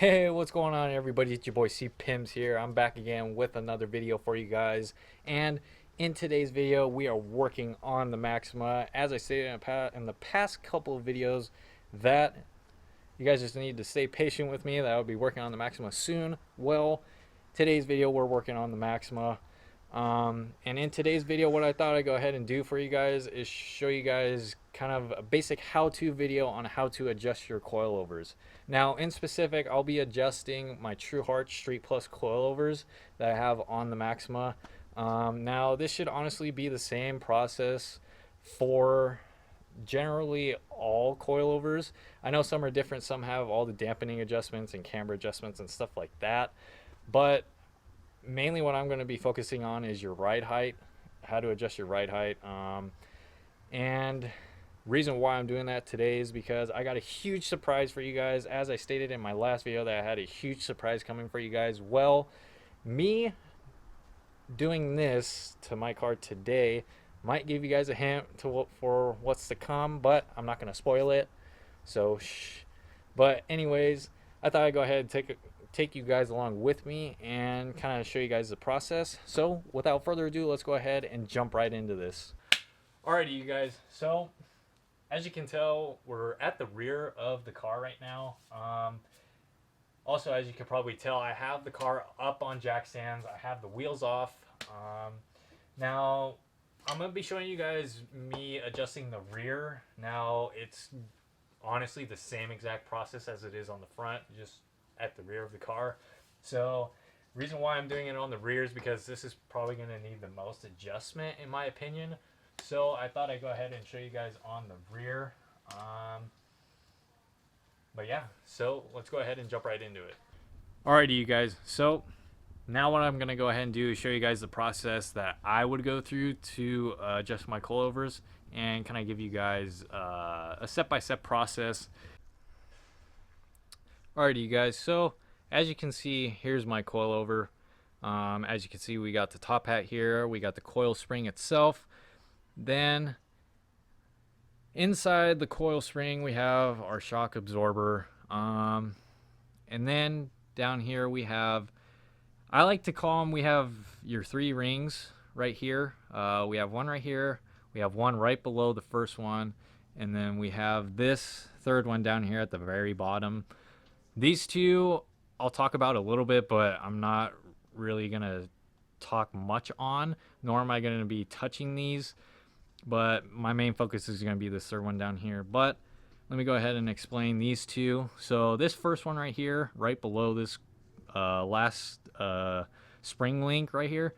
Hey, what's going on, everybody? It's your boy C Pims here. I'm back again with another video for you guys. And in today's video, we are working on the Maxima. As I stated in the past couple of videos, that you guys just need to stay patient with me, that I'll be working on the Maxima soon. Well, today's video, we're working on the Maxima. And in today's video, what I thought I'd go ahead and do for you guys is show you guys kind of a basic how-to video on how to adjust your coilovers. Now, in specific, I'll be adjusting my TruHart Street Plus Coilovers that I have on the Maxima. Now, this should honestly be the same process for generally all coilovers. I know some are different. Some have all the dampening adjustments and camber adjustments and stuff like that. But mainly what I'm going to be focusing on is your ride height, how to adjust your ride height. And reason why I'm doing that today is because I got a huge surprise for you guys. As I stated in my last video that I had a huge surprise coming for you guys. Well, me doing this to my car today might give you guys a hint to look for what's to come, but I'm not going to spoil it. So shh. But anyways, I thought I'd go ahead and take you guys along with me and kind of show you guys the process. So without further ado, let's go ahead and jump right into this. Alrighty, you guys. So as you can tell, we're at the rear of the car right now. Also, as you can probably tell, I have the car up on jack stands. I have the wheels off. Now, I'm going to be showing you guys me adjusting the rear. Now, it's honestly the same exact process as it is on the front, just at the rear of the car. So, reason why I'm doing it on the rear is because this is probably going to need the most adjustment, in my opinion. So, I thought I'd go ahead and show you guys on the rear. But yeah, so let's go ahead and jump right into it. Alrighty, you guys. So now what I'm going to go ahead and do is show you guys the process that I would go through to adjust my coilovers and kind of give you guys a step-by-step process. Alrighty, you guys. So as you can see, here's my coilover. As you can see, we got the top hat here. We got the coil spring itself. Then inside the coil spring, we have our shock absorber. And then down here we have, I like to call them, we have your 3 rings right here. We have one right here. We have one right below the first one. And then we have this third one down here at the very bottom. These two I'll talk about a little bit, but I'm not really going to talk much on, nor am I going to be touching these. But my main focus is going to be this third one down here. But let me go ahead and explain these two. So this first one right here, right below this last spring link right here,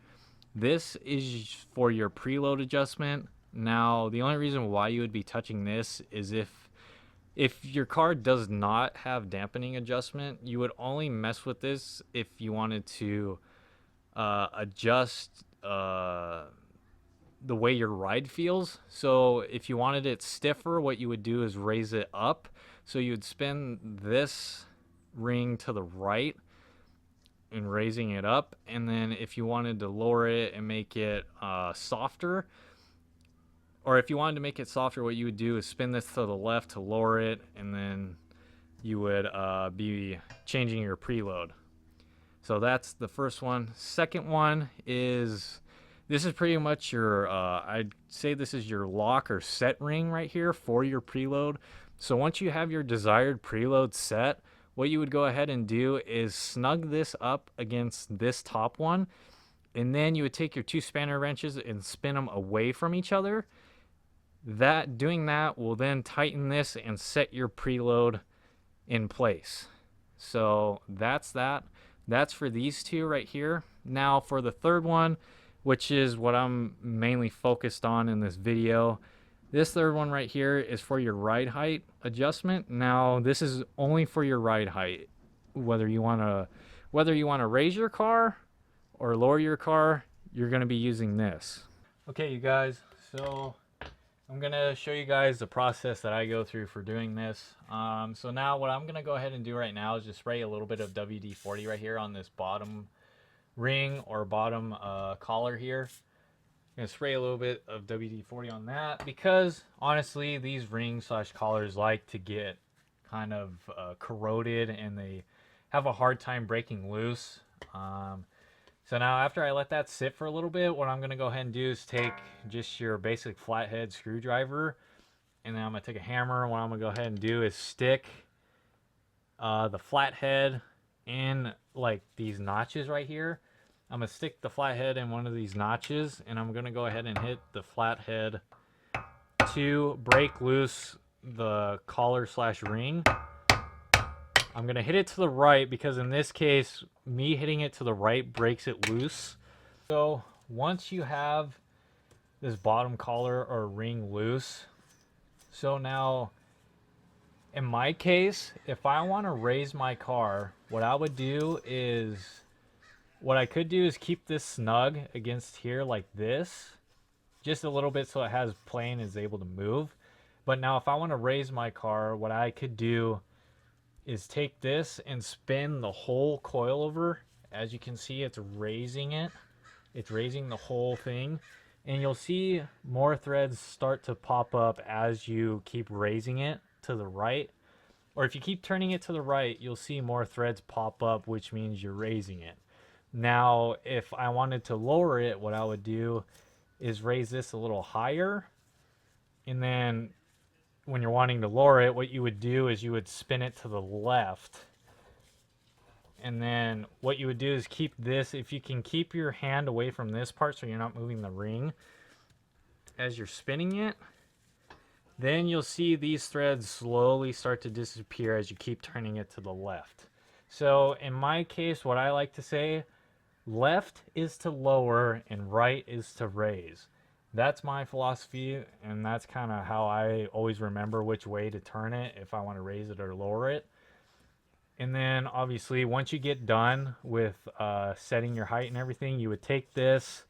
this is for your preload adjustment. Now, the only reason why you would be touching this is if your car does not have dampening adjustment, you would only mess with this if you wanted to adjust the way your ride feels. So if you wanted it stiffer, what you would do is raise it up. So you would spin this ring to the right and raising it up. And then if you wanted to lower it and make it softer, or if you wanted to make it softer, what you would do is spin this to the left to lower it, and then you would be changing your preload. So that's the first one. Second one is, this is pretty much your, I'd say this is your lock or set ring right here for your preload. So once you have your desired preload set, what you would go ahead and do is snug this up against this top one. And then you would take your 2 spanner wrenches and spin them away from each other. Doing that will then tighten this and set your preload in place. So that's that. That's for these two right here. Now for the third one, which is what I'm mainly focused on in this video. This third one right here is for your ride height adjustment. Now, this is only for your ride height. Whether you want to raise your car or lower your car, you're going to be using this. Okay, you guys. So I'm going to show you guys the process that I go through for doing this. So now what I'm going to go ahead and do right now is just spray a little bit of WD-40 right here on this bottom ring or bottom collar here. I'm going to spray a little bit of WD-40 on that because honestly these rings slash collars like to get kind of corroded, and have a hard time breaking loose. So now after I let that sit for a little bit, what I'm going to go ahead and do is take just your basic flathead screwdriver, and then I'm going to take a hammer. What I'm going to go ahead and do is stick the flathead in like these notches right here. I'm going to stick the flathead in one of these notches, and I'm going to go ahead and hit the flathead to break loose the collar slash ring. I'm going to hit it to the right because in this case, me hitting it to the right breaks it loose. So once you have this bottom collar or ring loose, so now in my case, if I want to raise my car, what I would do is, what I could do is keep this snug against here like this, just a little bit so it has plane is able to move. But now if I want to raise my car, what I could do is take this and spin the whole coilover. As you can see, it's raising it. It's raising the whole thing. And you'll see more threads start to pop up as you keep raising it to the right. Or if you keep turning it to the right, you'll see more threads pop up, which means you're raising it. Now, if I wanted to lower it, what I would do is raise this a little higher. And then when you're wanting to lower it, what you would do is you would spin it to the left. And then what you would do is keep this, if you can keep your hand away from this part so you're not moving the ring as you're spinning it, then you'll see these threads slowly start to disappear as you keep turning it to the left. So in my case, what I like to say, left is to lower and right is to raise. That's my philosophy, and that's kind of how I always remember which way to turn it if I want to raise it or lower it. And then obviously once you get done with setting your height and everything, you would take this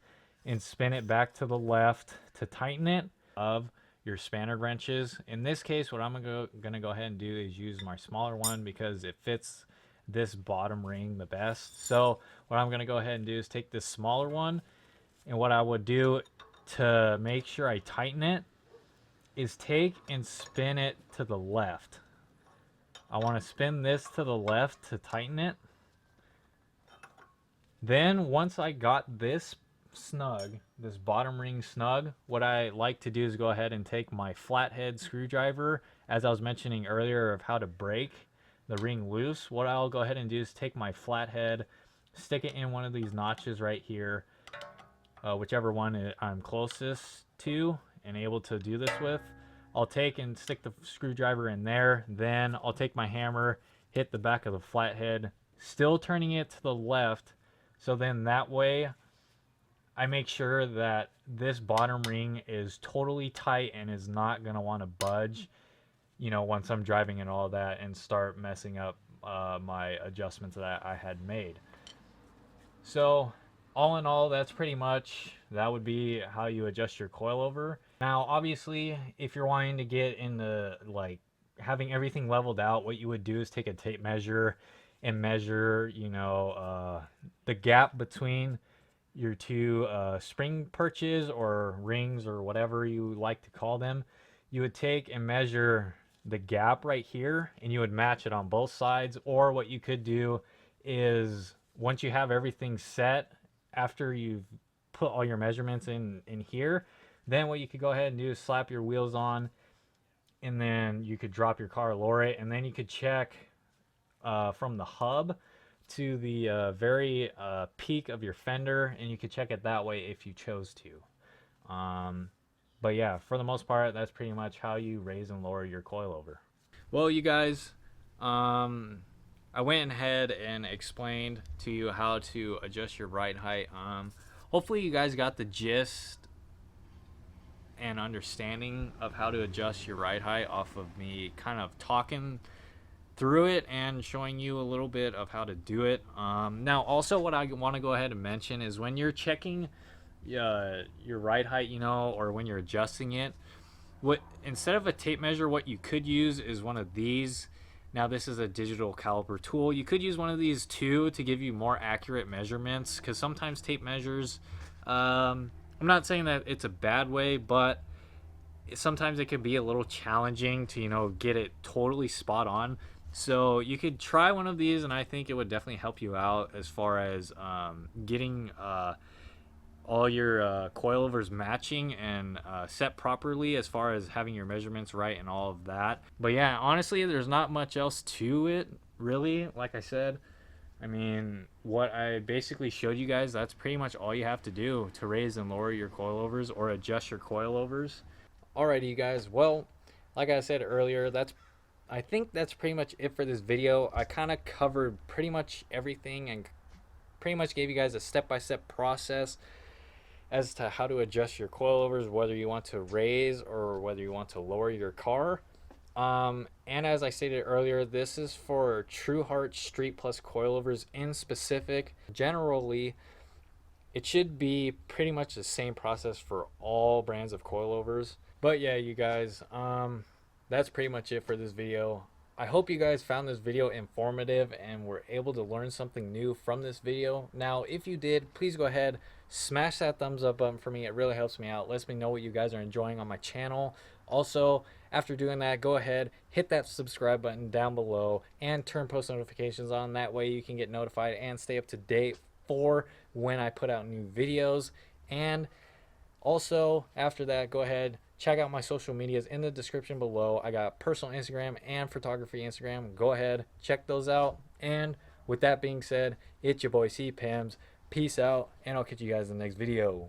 and spin it back to the left to tighten it of your spanner wrenches. In this case, what I'm gonna go ahead and do is use my smaller one because it fits this bottom ring the best. So what I'm gonna go ahead and do is take this smaller one, and what I would do to make sure I tighten it is take and spin it to the left. I want to spin this to the left to tighten it. Then once I got this snug, this bottom ring snug, what I like to do is go ahead and take my flathead screwdriver, as I was mentioning earlier of how to break the ring loose. What I'll go ahead and do is take my flathead, stick it in one of these notches right here, whichever one I'm closest to and able to do this with. I'll take and stick the screwdriver in there. Then I'll take my hammer, hit the back of the flathead, still turning it to the left. So then that way I make sure that this bottom ring is totally tight and is not going to want to budge, you know, once I'm driving and all that, and start messing up my adjustments that I had made. So all in all, that would be how you adjust your coilover. Now, obviously, if you're wanting to get into like having everything leveled out, what you would do is take a tape measure and measure, you know, the gap between your two spring perches or rings or whatever you like to call them. You would take and measure the gap right here, and you would match it on both sides. Or what you could do is, once you have everything set, after you've put all your measurements in here, then what you could go ahead and do is slap your wheels on, and then you could drop your car, lower it, and then you could check from the hub to the very peak of your fender, and you could check it that way if you chose to. But yeah, for the most part, that's pretty much how you raise and lower your coilover. Well, you guys, I went ahead and explained to you how to adjust your ride height. Hopefully you guys got the gist and understanding of how to adjust your ride height off of me kind of talking through it and showing you a little bit of how to do it. Now also what I want to go ahead and mention is when you're checking your ride height, you know, or when you're adjusting it, instead of a tape measure, what you could use is one of these. Now this is a digital caliper tool. You could use one of these too to give you more accurate measurements, because sometimes tape measures, I'm not saying that it's a bad way, but sometimes it can be a little challenging to, you know, get it totally spot on. So you could try one of these, and I think it would definitely help you out as far as getting all your coilovers matching and set properly, as far as having your measurements right and all of that. But yeah, honestly, there's not much else to it, really. Like I said, I mean, what I basically showed you guys, that's pretty much all you have to do to raise and lower your coilovers or adjust your coilovers. Alrighty, you guys. Well, like I said earlier, I think that's pretty much it for this video. I kind of covered pretty much everything and pretty much gave you guys a step-by-step process as to how to adjust your coilovers, whether you want to raise or whether you want to lower your car. And as I stated earlier, this is for TruHart Street Plus Coilovers in specific. Generally, it should be pretty much the same process for all brands of coilovers. But yeah, you guys, that's pretty much it for this video. I hope you guys found this video informative and were able to learn something new from this video. Now, if you did, please go ahead, smash that thumbs up button for me. It really helps me out. Lets me know what you guys are enjoying on my channel. Also, after doing that, go ahead, hit that subscribe button down below and turn post notifications on. That way you can get notified and stay up to date for when I put out new videos. And also, after that, go ahead, check out my social medias in the description below. I got personal Instagram and photography Instagram. Go ahead, check those out. And with that being said, it's your boy C Pims. Peace out, and I'll catch you guys in the next video.